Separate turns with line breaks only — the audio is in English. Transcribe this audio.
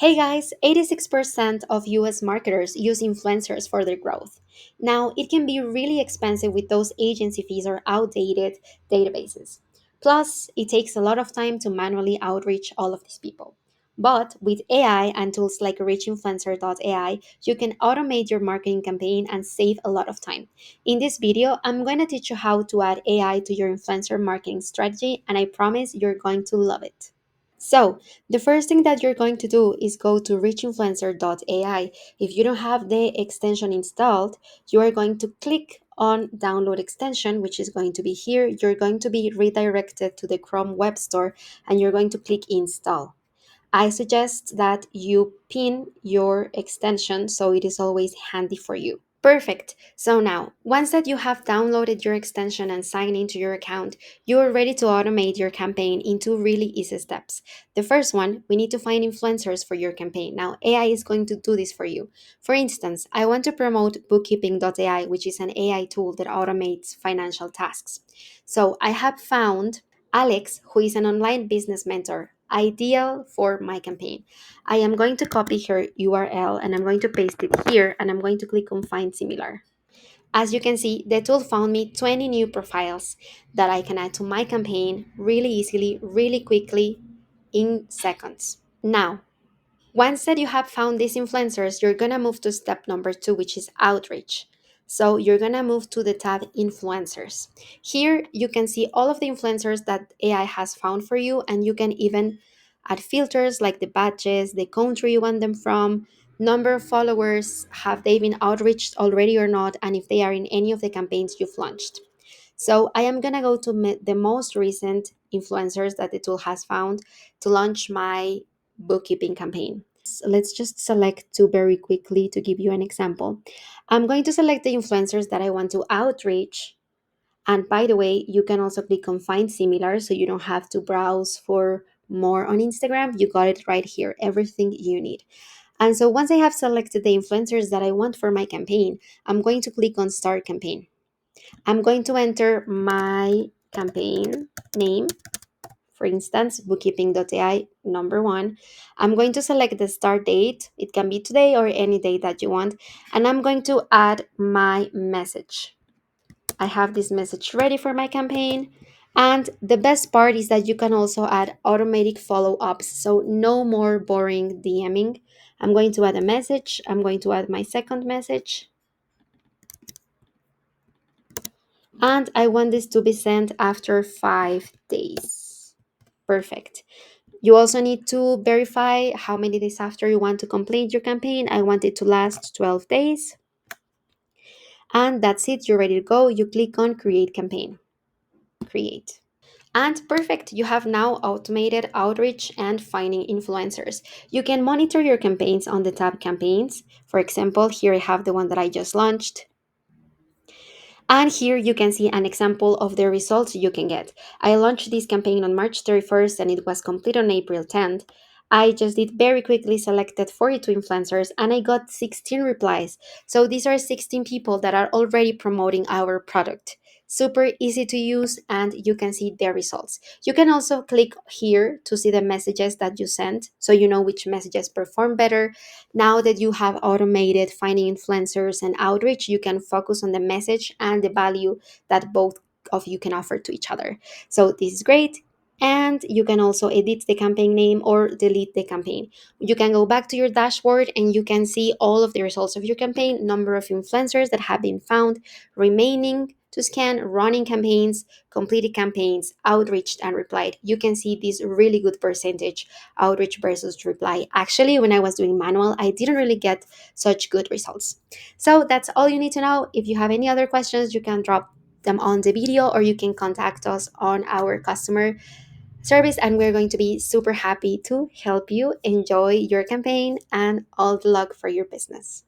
Hey guys, 86% of US marketers use influencers for their growth. Now, it can be really expensive with those agency fees or outdated databases. Plus, it takes a lot of time to manually outreach all of these people. But with AI and tools like reachinfluencer.ai, you can automate your marketing campaign and save a lot of time. In this video, I'm going to teach you how to add AI to your influencer marketing strategy, and I promise you're going to love it. So, the first thing that you're going to do is go to reachinfluencer.ai. If you don't have the extension installed, you are going to click on download extension, which is going to be here. You're going to be redirected to the Chrome Web Store and you're going to click install. I suggest that you pin your extension so it is always handy for you. Perfect. So now, once that you have downloaded your extension and signed into your account, you are ready to automate your campaign in two really easy steps. The first one, we need to find influencers for your campaign. Now, AI is going to do this for you. For instance, I want to promote bookkeeping.ai, which is an AI tool that automates financial tasks. So I have found Alex, who is an online business mentor, ideal for my campaign. I am going to copy her URL and I'm going to paste it here and I'm going to click on find similar. As you can see, the tool found me 20 new profiles that I can add to my campaign really easily, really quickly in seconds. Now, once that you have found these influencers, you're gonna move to step number two, which is outreach. So you're gonna move to the tab influencers. Here you can see all of the influencers that AI has found for you, and you can even add filters like the badges, the country you want them from, number of followers, have they been outreached already or not, and if they are in any of the campaigns you've launched. So I am gonna go to the most recent influencers that the tool has found to launch my bookkeeping campaign. So let's just select two very quickly to give you an example. I'm going to select the influencers that I want to outreach. And by the way, you can also click on find similar so you don't have to browse for more on Instagram. You got it right here, everything you need. And so once I have selected the influencers that I want for my campaign, I'm going to click on start campaign. I'm going to enter my campaign name, for instance, bookkeeping.ai number one. I'm going to select the start date. It can be today or any day that you want. And I'm going to add my message. I have this message ready for my campaign. And the best part is that you can also add automatic follow ups. So no more boring DMing. I'm going to add a message. I'm going to add my second message. And I want this to be sent after 5 days. Perfect. You also need to verify how many days after you want to complete your campaign. I want it to last 12 days. And that's it. You're ready to go. You click on create campaign. Create. And perfect, you have now automated outreach and finding influencers. You can monitor your campaigns on the tab campaigns. For example, here I have the one that I just launched. And here you can see an example of the results you can get. I launched this campaign on March 31st and it was complete on April 10th. I just did very quickly selected 42 influencers and I got 16 replies. So these are 16 people that are already promoting our product. Super easy to use and you can see their results. You can also click here to see the messages that you sent so you know which messages perform better. Now that you have automated finding influencers and outreach, you can focus on the message and the value that both of you can offer to each other. So this is great. And you can also edit the campaign name or delete the campaign. You can go back to your dashboard and you can see all of the results of your campaign, number of influencers that have been found, remaining to scan, running campaigns, completed campaigns, outreached and replied. You can see this really good percentage outreach versus reply. Actually, when I was doing manual, I didn't really get such good results. So that's all you need to know. If you have any other questions, you can drop them on the video or you can contact us on our customer service and we're going to be super happy to help you enjoy your campaign and all the luck for your business.